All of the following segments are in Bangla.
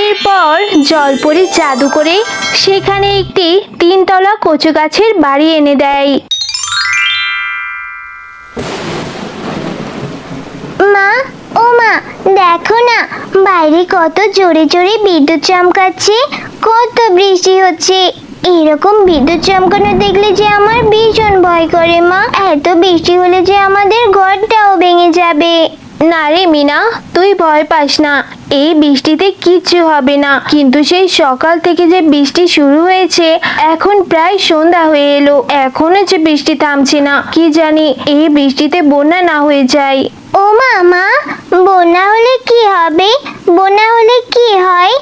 এরপর জলপরি জাদু করে সেখানে একটি 3 তলা কচু গাছের বাড়ি এনে দেয়। মা, ও মা, দেখো না বাইরে কত জোরে জোরে বিদ্যুৎ চমকাচ্ছে, কত বৃষ্টি হচ্ছে। এরকম বিদ্যুৎ চমকানো দেখলে যে আমার ভীষণ ভয় করে মা। এত বৃষ্টি হলে যে আমাদের ঘরটাও ভেঙে যাবে। না রে মিনা, তুই ভয় পাস না, এই বৃষ্টিতে কিচ্ছু হবে না। কিন্তু সেই সকাল থেকে যে বৃষ্টি শুরু হয়েছে, এখন প্রায় সন্ধ্যা হয়ে এলো, এখনো যে বৃষ্টি থামছে না। কি জানি এই বৃষ্টিতে বন্যা না হয়ে যায়। ও মা, বন্যা হলে কি হবে? বন্যা হলে কি হয়?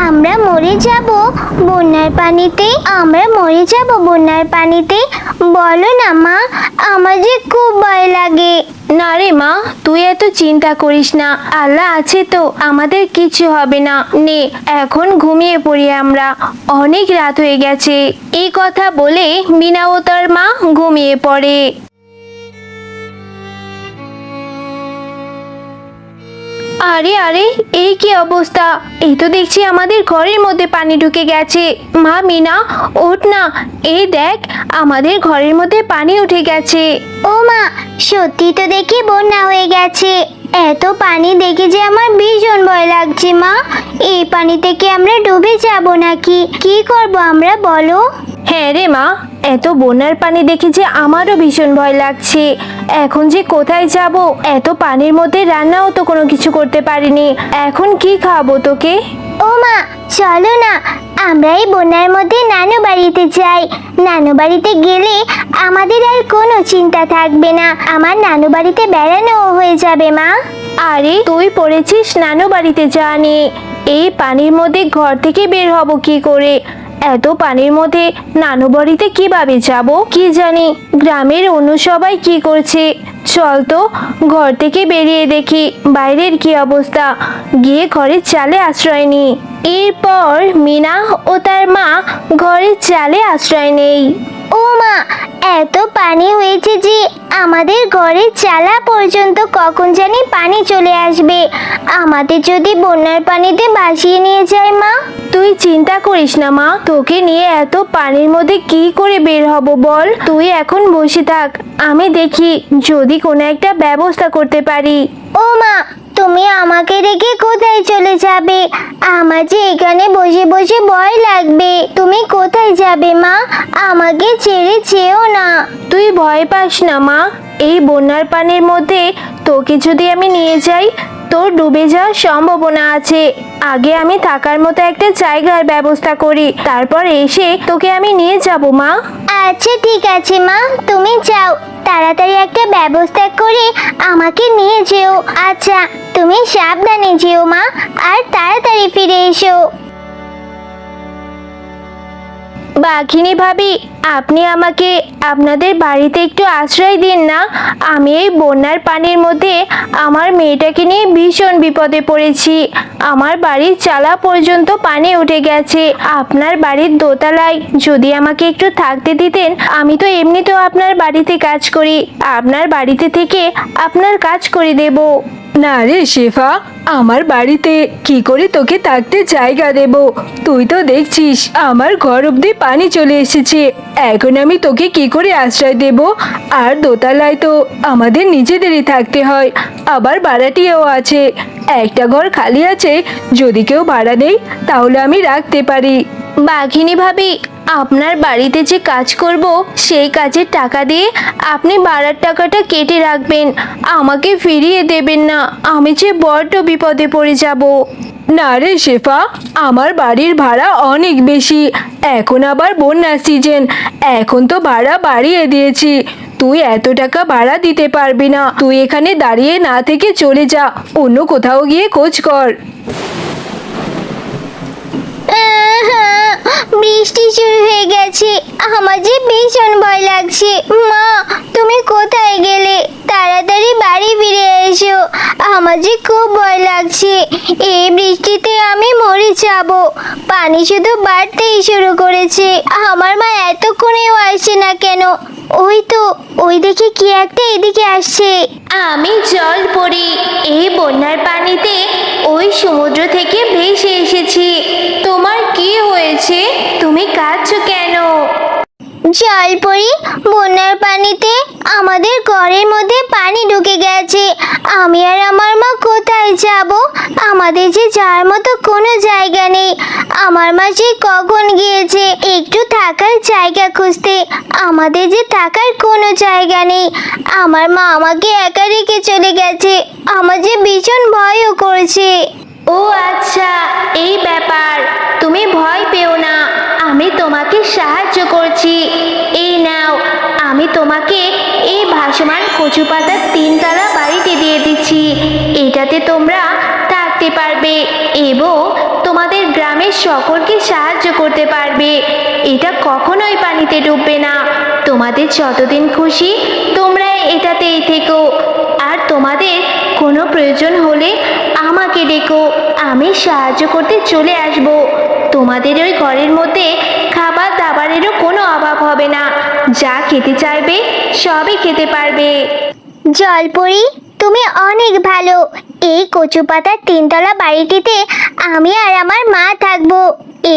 আমরা মরে যাব বন্যার পানিতে। আমরা মরে যাব বন্যার পানিতে। বলো না মা, আমার যে খুব ভয় লাগে। না রে মা, তুই এত চিন্তা করিস না, আল্লাহ আছে তো, আমাদের কিছু হবে না। নে এখন ঘুমিয়ে পড়ি আমরা, অনেক রাত হয়ে গেছে। এই কথা বলে মিনা ও তার মা ঘুমিয়ে পড়ে। আরে আরে, এই কি অবস্থা! এই তো দেখছি আমাদের ঘরের মধ্যে পানি ঢুকে গেছে। মা মিনা, ওঠ না, এই দেখ আমাদের ঘরের মধ্যে পানি উঠে গেছে। ও মা, সত্যি তো দেখি বন্যা হয়ে গেছে। এত পানি দেখে যে আমার ভীষণ ভয় লাগছে মা। এই পানিতে কি আমরা ডুবে যাব নাকি? কি করব আমরা বলো? হ্যাঁ রে মা, এত বন্যার পানি দেখে যে আমারও ভীষণ ভয় লাগছে। এখন যে কোথায় যাব? এত পানির মধ্যে রান্নাও তো কোনো কিছু করতে পারিনি, এখন কি খাবো তোকে? ও মা, চলো না আমরা এই বন্যার মধ্যে নানু বাড়িতে যাই। নানু বাড়িতে গেলে আমাদের আর কোনো চিন্তা থাকবে না। আমার নানু বাড়িতে বেড়ানোও হয়ে যাবে মা। আরে তুই পড়েছিস নানু বাড়িতে যাওয়া নিয়ে? এই পানির মধ্যে ঘর থেকে বের হব কি করে? এত পানির মধ্যে নানু বাড়িতে কিভাবে যাব? কি জানি গ্রামের অন্য সবাই কি করছে। চল তো ঘর থেকে বেরিয়ে দেখি বাইরের কি অবস্থা, গিয়ে ঘরের চালে আশ্রয় নিই। এরপর মিনা ও তার মা ঘরের চালে আশ্রয় নেই। ও মা, এত পানি হয়েছে যে আমাদের ঘরের চালা পর্যন্ত কখন জানি পানি চলে আসবে। আমাদের যদি বন্যার পানিতে ভাসিয়ে নিয়ে যায় মা। তুই চিন্তা করিস না মা, তোকে নিয়ে এত পানির মধ্যে কি করে বের হব বল? তুই এখন বসে থাক, আমি দেখি যদি কোনো একটা ব্যবস্থা করতে পারি। ও মা, তুমি আমাকে রেখে কোথায় চলে যাবে? আমার যে এখানে বসে বসে ভয় লাগবে। তুমি কোথায় যাবে মা? আমাকে ছেড়ে যেও না। তুই ভয় পাস না মা, এই বন্যার পানির মধ্যে তোকে যদি আমি নিয়ে যাই, তোর ডুবে যাওয়ার সম্ভাবনা আছে। আগে আমি থাকার মতো একটা জায়গার ব্যবস্থা করি, তারপর এসে তোকে আমি নিয়ে যাব মা। আচ্ছা ঠিক আছে মা, তুমি যাও, তাড়াতাড়ি একটা ব্যবস্থা করে আমাকে নিয়ে যেও। আচ্ছা, তুমি সাবধানে যেও মা, আর তাড়াতাড়ি ফিরে এসো। বাঘিনী ভাবি, আপনি আমাকে আপনাদের বাড়িতে একটু আশ্রয় দিন না। আমি এই বন্যার পানির মধ্যে আমার মেয়েটাকে নিয়ে ভীষণ বিপদে পড়েছি। আমার বাড়ির চালা পর্যন্ত পানি উঠে গেছে। আপনার বাড়ির দোতলায় যদি আমাকে একটু থাকতে দিতেন, আমি তো এমনিতেও আপনার বাড়িতে কাজ করি, আপনার বাড়িতে থেকে আপনার কাজ করে দেব। না রে শেফা, আমার বাড়িতে কি করে তোকে থাকতে জায়গা দেব? তুই তো দেখছিস আমার ঘর অব্দি পানি চলে এসেছে, এখন আমি তোকে কি করে আশ্রয় দেব? আর দোতলায় তো আমাদের নিজেদেরই থাকতে হয়, আবার ভাড়াটিয়াও আছে। একটা ঘর খালি আছে, যদি কেউ ভাড়া দেয় তাহলে আমি রাখতে পারি। বাঘিনী ভাবি, আপনার বাড়িতে যে কাজ করব সেই কাজের টাকা দিয়ে আপনি ভাড়ার টাকাটা কেটে রাখবেন, আমাকে ফিরিয়ে দেবেন না, আমি যে বড্ড বিপদে পড়ে যাব। না রে শেফা, আমার বাড়ির ভাড়া অনেক বেশি, এখন আবার বন্যার সিজন, এখন তো ভাড়া বাড়িয়ে দিয়েছি। তুই এত টাকা ভাড়া দিতে পারবি না, তুই এখানে দাঁড়িয়ে না থেকে চলে যা, অন্য কোথাও গিয়ে খোঁজ কর। বৃষ্টি শুরু হয়ে গেছে, আমার যে ভীষণ ভয় লাগছে। মা, তুমি কোথায় গেলে? তাড়াতাড়ি বাড়ি ফিরে এসো। আমার যে খুব ভয় লাগছে, এই বৃষ্টিতে আমি মরে যাব। পানি শুধু বাড়তেই শুরু করেছে। আমার মা এতক্ষণেও আসছে না কেন? ওই তো, ওই দেখে কি একটা এদিকে আসছে। আমি জল পড়ি, এই বন্যার পানিতে ওই সমুদ্র থেকে ভেসে এসেছি। তোমার কি হয়েছে? তুমি কাঁদছো কেন? জলপরি, বন্যার পানিতে আমাদের ঘরের মধ্যে পানি ঢুকে গেছে। আমি আর আমার মা কোথায় যাব? আমাদের যে যাওয়ার মতো কোনো জায়গা নেই। আমার মা যে কখন গিয়েছে একটু থাকার জায়গা খুঁজতে। আমাদের যে থাকার কোনো জায়গা নেই। আমার মা আমাকে একা রেখে চলে গেছে। আমার যে ভীষণ ভয়ও করছে। ও আচ্ছা, এই ব্যাপার। তুমি ভয় পেও না, আমি তোমাকে সাহায্য করছি। এই নাও, আমি তোমাকে এই ভাসমান কচু পাতার 3 তলা বাড়িটি দিয়ে দিচ্ছি। এটাতে তোমরা থাকতে পারবে এবং তোমাদের গ্রামের সকলকে সাহায্য করতে পারবে। এটা কখনোই পানিতে ডুববে না। তোমাদের যতদিন খুশি তোমরা এটাতেই থেকো। আর তোমাদের কোনো প্রয়োজন হলে আমাকে ডেকো, আমি সাহায্য করতে চলে আসব। তোমাদের ওই ঘরের মধ্যে খাবার দাবারেরও কোনো অভাব হবে না। যা খেতে চাইবে সবই খেতে পারবে। জলপরি, তুমি অনেক ভালো। এই কচু পাতার 3 তলা বাড়িটিতে আমি আর আমার মা থাকবো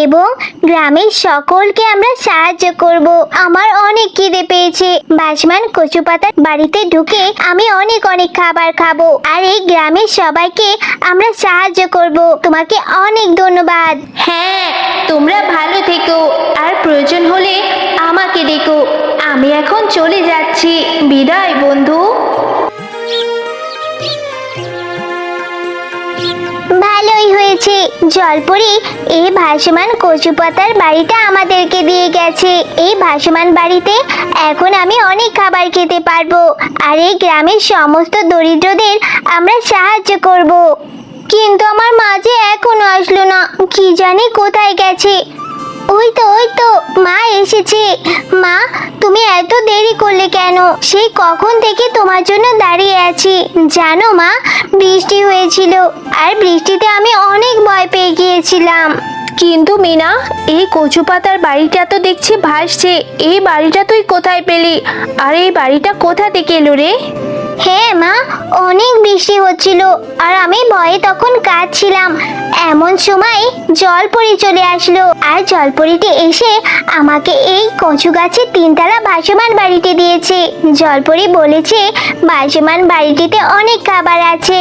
এবং গ্রামের সকলকে আমরা সাহায্য করব। আমার অনেক খিদে পেয়েছে। বাসমান কচু পাতার বাড়িতে ঢুকে আমি অনেক অনেক খাবার খাবো আর এই গ্রামের সবাইকে আমরা সাহায্য করব। তোমাকে অনেক ধন্যবাদ। হ্যাঁ, তোমরা ভালো থেকো আর প্রয়োজন হলে আমাকে ডেকো। আমি এখন চলে যাচ্ছি। বিদায় বন্ধু। ভালোই হয়েছে, জলপরি এই ভাসমান কচু পাতার বাড়িটা আমাদেরকে দিয়ে গেছে। এই ভাসমান বাড়িতে এখন আমি অনেক খাবার খেতে পারবো আর এই গ্রামের সমস্ত দরিদ্রদের আমরা সাহায্য করব। কিন্তু আমার মা যে এখনো আসলো না, কি জানি কোথায় গেছে। ওই তো মা এসেছে। মা, তুমি এত দেরি করলে কেন? সেই কখন থেকে তোমার জন্য দাঁড়িয়ে আছি। জানো মা, বৃষ্টি হয়েছিল আর বৃষ্টিতে আমি অনেক ভয় পেয়ে গিয়েছিলাম। কিন্তু মিনা, এই কচু পাতার বাড়িটা তো দেখছি ভাসছে। এই বাড়িটা তুই কোথায় পেলি? আর এই বাড়িটা কোথা থেকে এলো রে? হ্যাঁ মা, অনেক বৃষ্টি হচ্ছিল আর আমি ভয়ে তখন কাঁদছিলাম। এমন সময় জলপরি চলে আসলো আর জলপরিটি এসে আমাকে এই কচু গাছের 3 তলা ভাসমান বাড়িটি দিয়েছে। জলপরি বলেছে ভাসমান বাড়িটিতে অনেক খাবার আছে,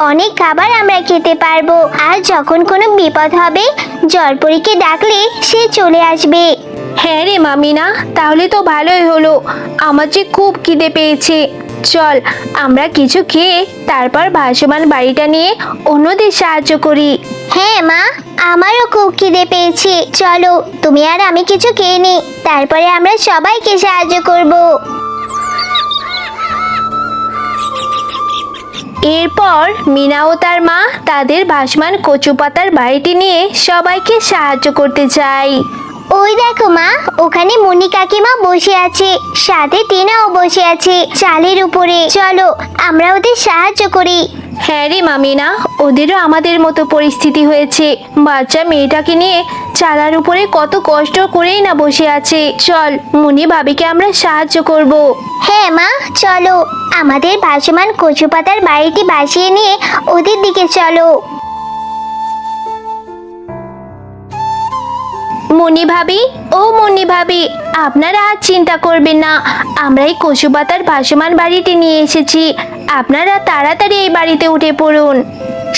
অনেক খাবার আমরা খেতে পারবো। আর যখন কোনো বিপদ হবে জলপরিকে ডাকলে সে চলে আসবে। হ্যাঁ রে মামিনা, তাহলে তো ভালোই হলো। আমার যে খুব খিদে পেয়েছে। চল, আমরা কিছু খেয়ে তারপর ভাসমান বাড়িটা নিয়ে অন্যদের সাহায্য করি। হ্যাঁ মা, আমারও খুব খিদে পেয়েছে। চলো, তুমি আর আমি কিছু খেয়ে নিই, তারপরে আমরা সবাইকে সাহায্য করব। এরপর মিনা ও তার মা তাদের ভাসমান কচু পাতার বাড়িটি নিয়ে সবাইকে সাহায্য করতে যায়। ওই দেখো মা, ওখানে মুনি কাকিমা বসে আছে, সাথে টিনাও বসে আছে চালের উপরে। চলো, আমরা ওদের সাহায্য করি। হ্যাঁ রে মামিনা, ওদেরও আমাদের মতো পরিস্থিতি হয়েছে। বাচ্চা মেয়েটাকে নিয়ে চালার উপরে কত কষ্ট করেই না বসে আছে। চল, মুনি ভাবিকে আমরা সাহায্য করব। হ্যাঁ মা, চলো, আমাদের ভাসমান কচু পাতার বাড়িটি ভাসিয়ে নিয়ে ওদের দিকে চলো। মুনি ভাবি, ও মুনি ভাবি, আপনারা আর চিন্তা করবেন না। আমরা এই কচু পাতার ভাসমান বাড়িটি নিয়ে এসেছি। আপনারা তাড়াতাড়ি এই বাড়িতে উঠে পড়ুন।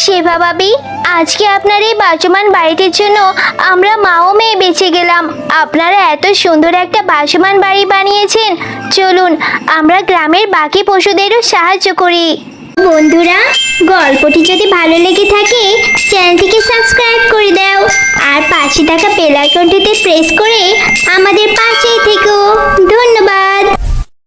শেফা ভাবি, আজকে আপনার এই ভাসমান বাড়িটির জন্য আমরা মা ও মেয়ে বেঁচে গেলাম। আপনারা এত সুন্দর একটা ভাসমান বাড়ি বানিয়েছেন। চলুন, আমরা গ্রামের বাকি পশুদেরও সাহায্য করি। বন্ধুরা, গল্পটি যদি ভালো লেগে থাকে চ্যানেলটিকে সাবস্ক্রাইব করে দাও আর পাশে থাকা বেল আইকনটিতে প্রেস করে আমাদের পাশেই থেকো। ধন্যবাদ।